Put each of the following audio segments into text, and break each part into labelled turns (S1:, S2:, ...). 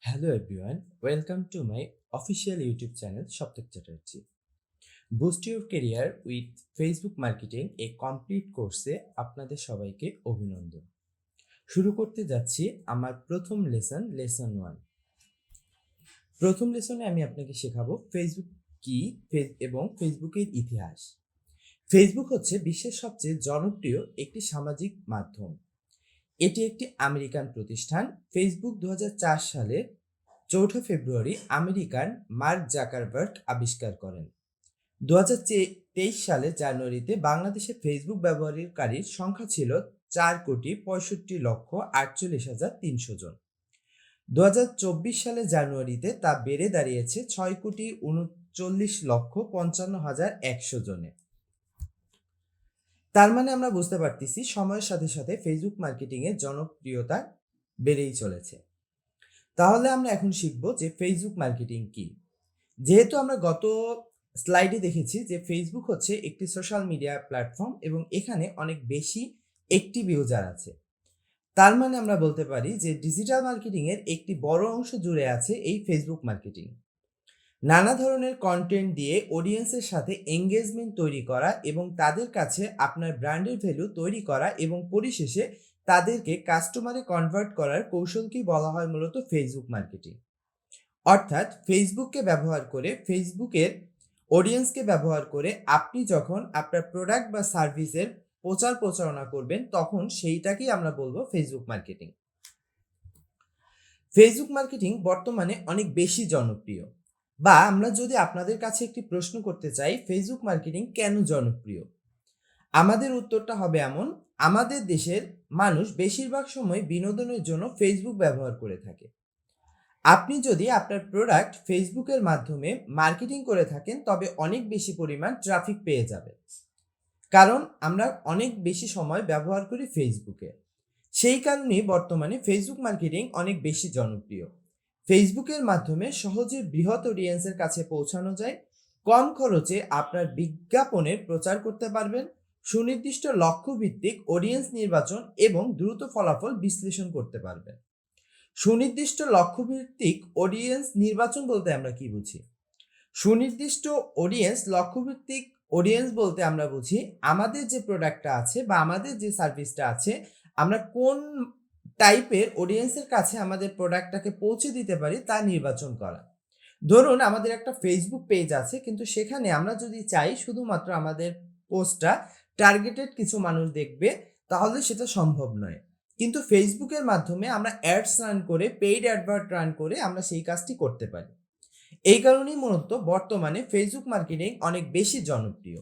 S1: Hello everyone, welcome to my official YouTube channel Soptok Chatterjee. Boost your career with Facebook marketing a complete কোর্সে আপনাদের সবাইকে অভিনন্দন। শুরু করতে যাচ্ছি আমার প্রথম লেসন 1। প্রথম লেসনে আমি আপনাকে শেখাবো ফেসবুক কি এবং ফেসবুকের ইতিহাস। ফেসবুক হচ্ছে বিশ্বের সবচেয়ে জনপ্রিয় একটি সামাজিক মাধ্যম। এটি একটি আমেরিকান প্রতিষ্ঠান। ফেসবুক 2004 সালে 4 ফেব্রুয়ারি আমেরিকান মার্ক জাকারবার্গ আবিষ্কার করেন। 2023 সালে জানুয়ারিতে বাংলাদেশে ফেসবুক ব্যবহারকারীর সংখ্যা ছিল 4,65,48,300 জন। 2024 সালে জানুয়ারিতে তা বেড়ে দাঁড়িয়েছে 6,39,55,100 জনে। তার মানে আমরা বুঝতে পারতেছি সময়ের সাথে সাথে ফেসবুক মার্কেটিংয়ের জনপ্রিয়তা বেড়েই চলেছে। তাহলে আমরা এখন শিখব যে ফেসবুক মার্কেটিং কি। যেহেতু আমরা গত স্লাইডে দেখেছি যে ফেসবুক হচ্ছে একটি সোশ্যাল মিডিয়া প্ল্যাটফর্ম এবং এখানে অনেক বেশি অ্যাক্টিভ ইউজার আছে। তার মানে আমরা বলতে পারি যে ডিজিটাল মার্কেটিংয়ের একটি বড় অংশ জুড়ে আছে এই ফেসবুক মার্কেটিং। নানা ধরনের কন্টেন্ট দিয়ে অডিয়েন্সের সাথে এঙ্গেজমেন্ট তৈরি করা এবং তাদের কাছে আপনার ব্র্যান্ডের ভ্যালু তৈরি করা এবং পরিশেষে তাদেরকে কাস্টমারে কনভার্ট করার কৌশলকেই বলা হয় মূলত ফেসবুক মার্কেটিং। অর্থাৎ ফেসবুককে ব্যবহার করে, ফেসবুকের অডিয়েন্সকে ব্যবহার করে আপনি যখন আপনার প্রোডাক্ট বা সার্ভিসের প্রচার প্রচারণা করবেন তখন সেইটাকেই আমরা বলবো ফেসবুক মার্কেটিং। ফেসবুক মার্কেটিং বর্তমানে অনেক বেশি জনপ্রিয়। বা আমরা যদি আপনাদের কাছে একটি প্রশ্ন করতে চাই ফেসবুক মার্কেটিং কেন জনপ্রিয়, আমাদের উত্তরটা হবে এমন: আমাদের দেশের মানুষ বেশিরভাগ সময় বিনোদনের জন্য ফেসবুক ব্যবহার করে থাকে। আপনি যদি আপনার প্রোডাক্ট ফেসবুকের মাধ্যমে মার্কেটিং করে থাকেন তবে অনেক বেশি পরিমাণ ট্রাফিক পেয়ে যাবে, কারণ আমরা অনেক বেশি সময় ব্যবহার করি ফেসবুকে। সেই কারণেই বর্তমানে ফেসবুক মার্কেটিং অনেক বেশি জনপ্রিয়। ফেসবুকের মাধ্যমে সহজে বৃহৎ অডিয়েন্সের কাছে পৌঁছানো যায়, কম খরচে আপনার বিজ্ঞাপনের প্রচার করতে পারবেন, সুনির্দিষ্ট লক্ষ্যভিত্তিক অডিয়েন্স নির্বাচন এবং দ্রুত ফলাফল বিশ্লেষণ করতে পারবেন। সুনির্দিষ্ট লক্ষ্যভিত্তিক অডিয়েন্স নির্বাচন বলতে আমরা কি বুঝি? সুনির্দিষ্ট লক্ষ্যভিত্তিক অডিয়েন্স বলতে আমরা বুঝি আমাদের যে প্রোডাক্টটা আছে বা আমাদের যে সার্ভিসটা আছে, আমরা কোন টাইপের অডিয়েন্সের কাছে আমাদের প্রোডাক্টটাকে পৌঁছে দিতে পারি তা নির্বাচন করা। ধরুন আমাদের একটা ফেসবুক পেজ আছে, কিন্তু সেখানে আমরা যদি চাই শুধুমাত্র আমাদের পোস্টটা টার্গেটেড কিছু মানুষ দেখবে, তাহলে সেটা সম্ভব নয়। কিন্তু ফেসবুকের মাধ্যমে আমরা অ্যাডস রান করে, পেইড অ্যাডভার্ট রান করে আমরা সেই কাজটি করতে পারি। এই কারণেই মূলত বর্তমানে ফেসবুক মার্কেটিং অনেক বেশি জনপ্রিয়।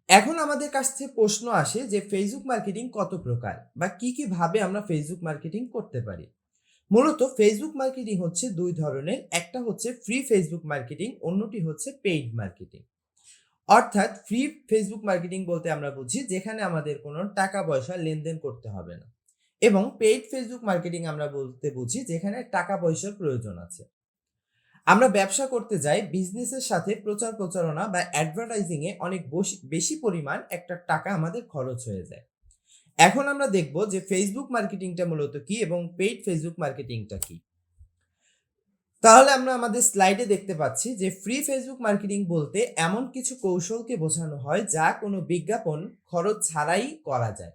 S1: এখন আমাদের কাছ থেকে প্রশ্ন আসে যে ফেসবুক মার্কেটিং কত প্রকার বা কি কি ভাবে আমরা ফেসবুক মার্কেটিং করতে পারি। মূলত ফেসবুক মার্কেটিং হচ্ছে দুই ধরনের, একটা হচ্ছে ফ্রি ফেসবুক মার্কেটিং, অন্যটি হচ্ছে পেইড মার্কেটিং। অর্থাৎ ফ্রি ফেসবুক মার্কেটিং বলতে আমরা বুঝি যেখানে আমাদের কোনো টাকা পয়সা লেনদেন করতে হবে না, এবং পেইড ফেসবুক মার্কেটিং আমরা বলতে বুঝি যেখানে টাকা পয়সার প্রয়োজন আছে। আমরা ব্যবসা করতে যাই, বিজনেসের সাথে প্রচার প্রচারণা বা অ্যাডভার্টাইজিং এ অনেক বেশি পরিমাণ একটা টাকা আমাদের খরচ হয়ে যায়। এখন আমরা দেখব যে ফেসবুক মার্কেটিংটা মূলত কি এবং পেইড ফেসবুক মার্কেটিংটা কি। তাহলে আমরা আমাদের স্লাইডে দেখতে পাচ্ছি যে ফ্রি ফেসবুক মার্কেটিং বলতে এমন কিছু কৌশলকে বোঝানো হয় যা কোনো বিজ্ঞাপন খরচ ছাড়াই করা যায়।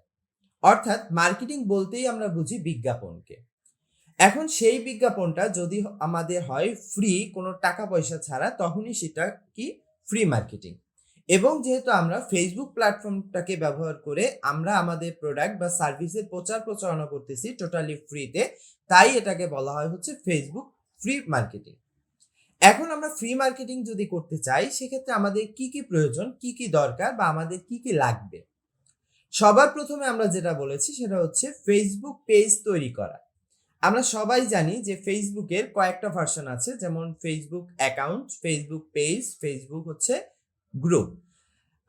S1: অর্থাৎ মার্কেটিং বলতেই আমরা বুঝি বিজ্ঞাপনকে। এখন সেই বিজ্ঞাপনটা যদি আমাদের হয় ফ্রি, কোনো টাকা পয়সা ছাড়া, তখনই সেটা কি ফ্রি মার্কেটিং। এবং যেহেতু আমরা ফেসবুক প্ল্যাটফর্মটাকে ব্যবহার করে আমরা আমাদের প্রোডাক্ট বা সার্ভিসের প্রচার প্রচারণা করতেছি টোটালি ফ্রিতে, তাই এটাকে বলা হয় হচ্ছে ফেসবুক ফ্রি মার্কেটিং। এখন আমরা ফ্রি মার্কেটিং যদি করতে চাই সেক্ষেত্রে আমাদের কি কি প্রয়োজন, কি কি দরকার বা আমাদের কি কি লাগবে। সবার প্রথমে আমরা যেটা বলেছি সেটা হচ্ছে ফেসবুক পেজ তৈরি করা। আমরা সবাই জানি যে ফেসবুকের কয়েকটা ভার্সন আছে, যেমন Facebook account, Facebook page, Facebook হচ্ছে গ্রুপ।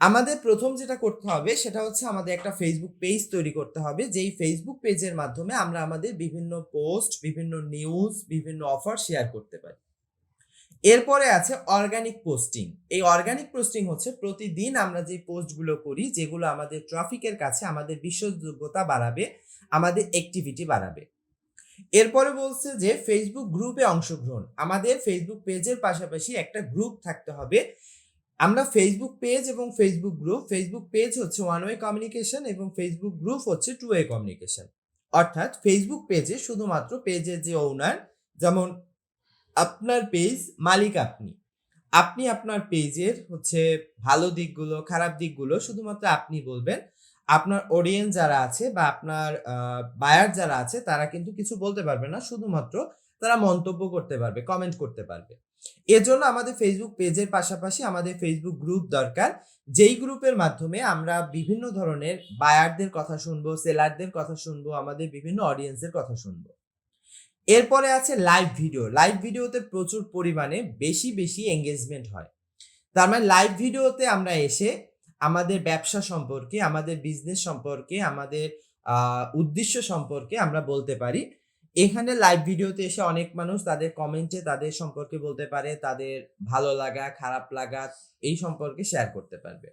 S1: আমাদের প্রথম যেটা করতে হবে সেটা হচ্ছে আমাদের একটা ফেসবুক পেজ তৈরি করতে হবে, যেই ফেসবুক পেজের মাধ্যমে আমরা আমাদের বিভিন্ন পোস্ট, বিভিন্ন নিউজ, বিভিন্ন অফার শেয়ার করতে পারি। এরপরে আছে অর্গানিক পোস্টিং। এই অর্গানিক পোস্টিং হচ্ছে প্রতিদিন আমরা যে পোস্টগুলো করি, যেগুলো আমাদের ট্রাফিকের কাছে আমাদের বিশ্বাসযোগ্যতা বাড়াবে, আমাদের অ্যাক্টিভিটি বাড়াবে। এরপরে বলছে যে ফেসবুক গ্রুপে অংশগ্রহণ। আমাদের ফেসবুক পেজের পাশাপাশি একটা গ্রুপ থাকতে হবে। আমরা ফেসবুক পেজ এবং ফেসবুক পেজ হচ্ছে ওয়ান ওয়ে কমিউনিকেশন এবং ফেসবুক গ্রুপ হচ্ছে টু ওয়ে কমিউনিকেশন। অর্থাৎ ফেসবুক পেজে শুধুমাত্র পেজের যে ওনার, যেমন আপনার পেজ মালিক আপনি। আপনি আপনার পেজের হচ্ছে ভালো দিকগুলো, খারাপ দিকগুলো শুধুমাত্র আপনি বলবেন। আপনার অডিয়েন্স যারা আছে বা আপনার বায়ার যারা আছে তারা কিন্তু কিছু বলতে পারবে না। শুধুমাত্র তারা মন্তব্য করতে পারবে, কমেন্ট করতে পারবে। এজন্য আমাদের ফেসবুক পেজের পাশাপাশি আমাদের ফেসবুক গ্রুপ দরকার। যেই গ্রুপের মাধ্যমে আমরা বিভিন্ন ধরনের বায়ারদের কথা শুনবো, সেলারদের কথা শুনবো, আমাদের বিভিন্ন অডিয়েন্সের কথা শুনবো। এরপরে আছে লাইভ ভিডিও। লাইভ ভিডিওতে প্রচুর পরিমাণে বেশি এঙ্গেজমেন্ট হয়। তার মানে লাইভ ভিডিওতে আমরা এসে আমাদের ব্যবসা সম্পর্কে, আমাদের বিজনেস সম্পর্কে, আমাদের উদ্দেশ্য সম্পর্কে আমরা বলতে পারি। এখানে লাইভ ভিডিওতে এসে অনেক মানুষ তাদের কমেন্টে তাদের সম্পর্কে বলতে পারে, তাদের ভালো লাগা, খারাপ লাগা এই সম্পর্কে শেয়ার করতে পারবে।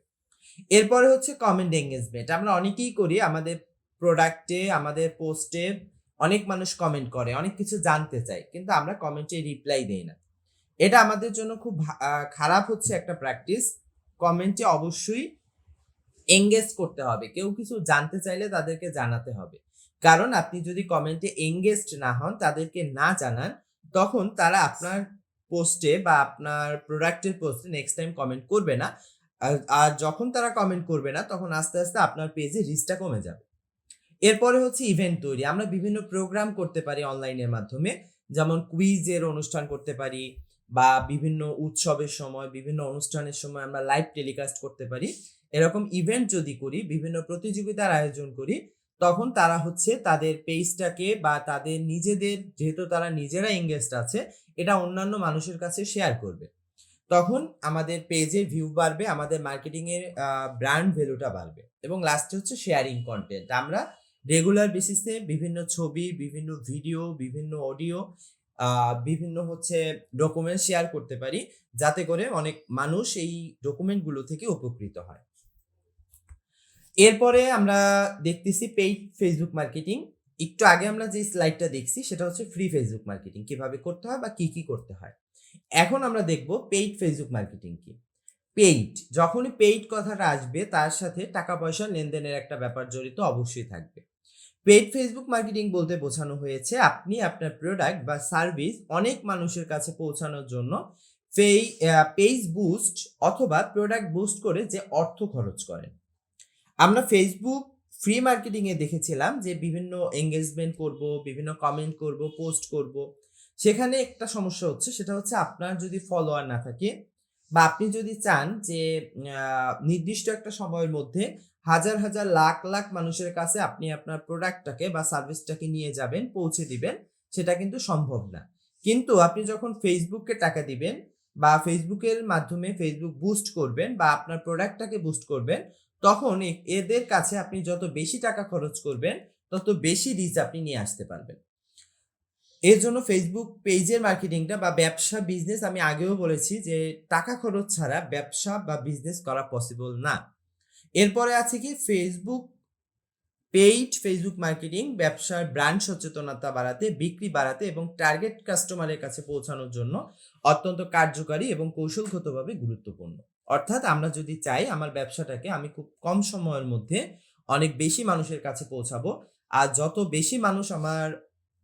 S1: এরপরে হচ্ছে কমেন্ট এঙ্গেজমেন্ট। আমরা অনেকেই করি আমাদের প্রোডাক্টে, আমাদের পোস্টে অনেক মানুষ কমেন্ট করে, অনেক কিছু জানতে চায়, কিন্তু আমরা কমেন্টে রিপ্লাই দেই না। এটা আমাদের জন্য খুব খারাপ হচ্ছে একটা প্র্যাকটিস। কমেন্টে অবশ্যই এঙ্গেজ করতে হবে। কেউ কিছু জানতে চাইলে তাদেরকে জানাতে হবে। কারণ আপনি যদি কমেন্টে এঙ্গেজড না হন, তাদেরকে না জানান, তখন তারা আপনার পোস্টে বা আপনার প্রোডাক্টের পোস্টে নেক্সট টাইম কমেন্ট করবে না। আর যখন তারা কমেন্ট করবে না, তখন আস্তে আপনার পেজে রিচটা কমে যাবে। এরপরে হচ্ছে ইভেন্ট তৈরি। আমরা বিভিন্ন প্রোগ্রাম করতে পারি অনলাইনের মাধ্যমে। যেমন কুইজের অনুষ্ঠান করতে পারি বা বিভিন্ন উৎসবের সময়, বিভিন্ন অনুষ্ঠানের সময় আমরা লাইভ টেলিকাস্ট করতে পারি। এরকম ইভেন্ট যদি করি, বিভিন্ন প্রতিযোগিতার আয়োজন করি, তখন তারা হচ্ছে তাদের পেজটাকে বা তাদের নিজেদের, যেহেতু তারা নিজেরা এঙ্গেজড আছে, এটা অন্যান্য মানুষের কাছে শেয়ার করবে। তখন আমাদের পেজের ভিউ বাড়বে, আমাদের মার্কেটিং এর ব্র্যান্ড ভ্যালুটা বাড়বে। এবং লাস্টে হচ্ছে শেয়ারিং কন্টেন্ট। আমরা রেগুলার বেসিসে বিভিন্ন ছবি, বিভিন্ন ভিডিও, বিভিন্ন অডিও, বিভিন্ন হচ্ছে ডকুমেন্ট শেয়ার করতে পারি, যাতে করে অনেক মানুষ এই ডকুমেন্টগুলো থেকে উপকৃত হয়। এরপরে আমরা দেখতেছি পেইড ফেসবুক মার্কেটিং। একটু আগে আমরা যে স্লাইডটা দেখছি সেটা হচ্ছে ফ্রি ফেসবুক মার্কেটিং কিভাবে করতে হয় বা কি করতে হয়। এখন আমরা দেখব পেইড ফেসবুক মার্কেটিং কি। পেইড, যখনই পেইড কথাটা আসবে তার সাথে টাকা পয়সা লেনদেনের একটা ব্যাপার জড়িত অবশ্যই থাকবে। পেইড ফেসবুক মার্কেটিং বলতে বোঝানো হয়েছে আপনি আপনার প্রোডাক্ট বা সার্ভিস অনেক মানুষের কাছে পৌঁছানোর জন্য পেজ বুস্ট অথবা প্রোডাক্ট বুস্ট করে যে অর্থ খরচ করেন। আমরা ফেসবুক ফ্রি মার্কেটিং এ দেখেছিলাম যে বিভিন্ন এঙ্গেজমেন্ট করব, বিভিন্ন কমেন্ট করব, পোস্ট করব। সেখানে একটা সমস্যা হচ্ছে, সেটা হচ্ছে আপনার যদি ফলোয়ার না থাকে বা আপনি যদি চান যে নির্দিষ্ট একটা সময়ের মধ্যে হাজার লাখ মানুষের কাছে আপনি আপনার প্রোডাক্টটাকে বা সার্ভিসটাকে নিয়ে যাবেন, পৌঁছে দিবেন, সেটা কিন্তু সম্ভব না। কিন্তু আপনি যখন ফেসবুককে টাকা দিবেন বা ফেসবুকের মাধ্যমে ফেসবুক বুস্ট করবেন বা আপনার প্রোডাক্টটাকে বুস্ট করবেন, তখন এদের কাছে আপনি যত বেশি টাকা খরচ করবেন, তত বেশি রিচ আপনি নিয়ে আসতে পারবেন। এর জন্য ফেসবুক পেজের মার্কেটিংটা বা ব্যবসা বিজনেস, আমি আগেও বলেছি যে টাকা খরচ ছাড়া ব্যবসা বা বিজনেস করা পসিবল না। এরপরে আছে কি ফেসবুক পেইড ফেসবুক মার্কেটিং ব্যবসার ব্র্যান্ড সচেতনতা বাড়াতে, বিক্রি বাড়াতে এবং টার্গেট কাস্টমারের কাছে পৌঁছানোর জন্য অত্যন্ত কার্যকারী এবং কৌশলগতভাবে গুরুত্বপূর্ণ। অর্থাৎ আমরা যদি চাই আমার ব্যবসাটাকে আমি খুব কম সময়ের মধ্যে অনেক বেশি মানুষের কাছে পৌঁছাবো, আর যত বেশি মানুষ আমার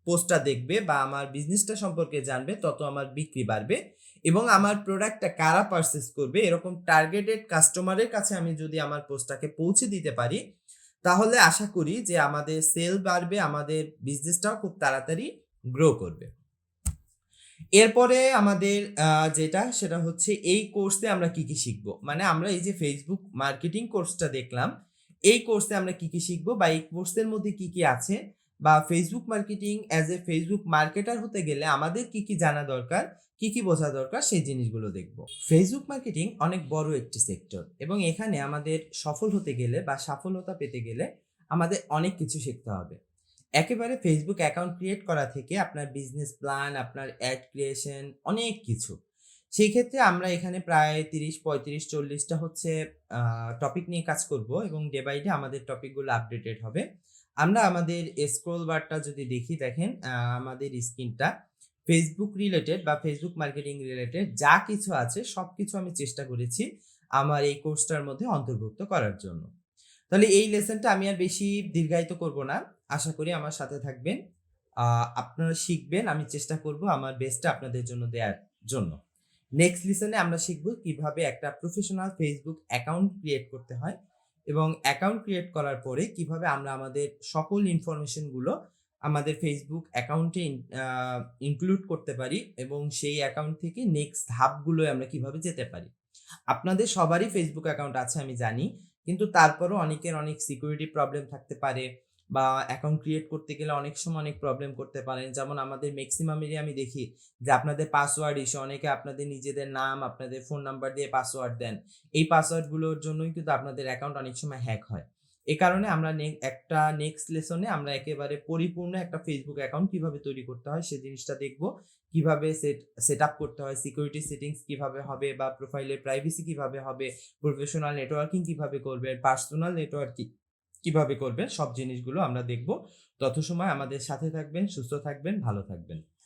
S1: পোস্টটা দেখবে বা আমার বিজনেসটা সম্পর্কে জানবে, তত আমার বিক্রি বাড়বে এবং আমার প্রোডাক্টটা কারা পারচেজ করবে এরকম টার্গেটেড কাস্টমারের কাছে আমি যদি আমার পোস্টটাকে পৌঁছে দিতে পারি, তাহলে আশা করি যে আমাদের সেল বাড়বে, আমাদের বিজনেসটাও খুব তাড়াতাড়ি গ্রো করবে। এরপরে আমাদের যেটা সেটা হচ্ছে এই কোর্সে আমরা কি শিখবো। মানে আমরা এই যে ফেসবুক মার্কেটিং কোর্সটা দেখলাম, এই কোর্সে আমরা কি শিখবো বা এই কোর্সের মধ্যে কি আছে, বা Facebook marketing as a Facebook marketer হতে গেলে আমাদের কি জানা দরকার, কি বোঝা দরকার, সেই জিনিসগুলো দেখব। ফেসবুক মার্কেটিং অনেক বড় একটি সেক্টর এবং এখানে আমাদের সফল হতে গেলে বা সফলতা পেতে গেলে আমাদের অনেক কিছু শিখতে হবে। একেবারে ফেসবুক অ্যাকাউন্ট ক্রিয়েট করা থেকে আপনার বিজনেস প্ল্যান, আপনার অ্যাড ক্রিয়েশন, অনেক কিছু। সেই ক্ষেত্রে আমরা এখানে প্রায় 30, 35, 40টা হচ্ছে টপিক নিয়ে কাজ করব এবং ডে বাই ডে আমাদের টপিকগুলো আপডেটেড হবে। আমরা আমাদের স্ক্রল বারটা যদি দেখি, দেখেন আমাদের স্ক্রিনটা ফেসবুক রিলেটেড বা ফেসবুক মার্কেটিং রিলেটেড যা কিছু আছে সবকিছু আমি চেষ্টা করেছি আমার এই কোর্সটার মধ্যে অন্তর্ভুক্ত করার জন্য। তাহলে এই লেসনটা আমি আর বেশি দীর্ঘায়িত করব না। আশা করি আমার সাথে থাকবেন। আপনারা শিখবেন। আমি চেষ্টা করব আমার বেস্টটা আপনাদের জন্য দেয়ার জন্য। নেক্সট লেসনে আমরা শিখব কিভাবে একটা প্রফেশনাল ফেসবুক অ্যাকাউন্ট ক্রিয়েট করতে হয় এবং অ্যাকাউন্ট ক্রিয়েট করার পরে কিভাবে আমরা আমাদের সকল ইনফরমেশন গুলো আমাদের ফেসবুক অ্যাকাউন্টে ইনক্লুড করতে পারি এবং সেই অ্যাকাউন্ট থেকে নেক্সট ধাপগুলোয় আমরা কিভাবে যেতে পারি। আপনাদের সবারই ফেসবুক অ্যাকাউন্ট আছে আমি জানি। কিন্তু তারপরও অনেকের অনেক সিকিউরিটি প্রবলেম থাকতে পারে বা অ্যাকাউন্ট ক্রিয়েট করতে গেলে অনেক সময় অনেক প্রবলেম করতে পারেন। যেমন আমাদের মেক্সিমামেরই আমি দেখি যে আপনাদের পাসওয়ার্ড ইস্যু, অনেকে আপনাদের নিজেদের নাম, আপনাদের ফোন নাম্বার দিয়ে পাসওয়ার্ড দেন। এই পাসওয়ার্ডগুলোর জন্যই কিন্তু আপনাদের অ্যাকাউন্ট অনেক সময় হ্যাক হয়। এ কারণে আমরা একটা নেক্সট লেসনে আমরা একেবারে পরিপূর্ণ একটা ফেসবুক অ্যাকাউন্ট কিভাবে তৈরি করতে হয় সে জিনিসটা দেখব। কিভাবে সেটআপ করতে হয়, সিকিউরিটি সেটিংস কিভাবে হবে বা প্রোফাইলের প্রাইভেসি কিভাবে হবে, প্রফেশনাল নেটওয়ার্কিং কিভাবে করবেন, পার্সোনাল নেটওয়ার্কিং কিভাবে করবেন, সব জিনিসগুলো আমরা দেখব। তত সময় আমাদের সাথে থাকবেন, সুস্থ থাকবেন, ভালো থাকবেন।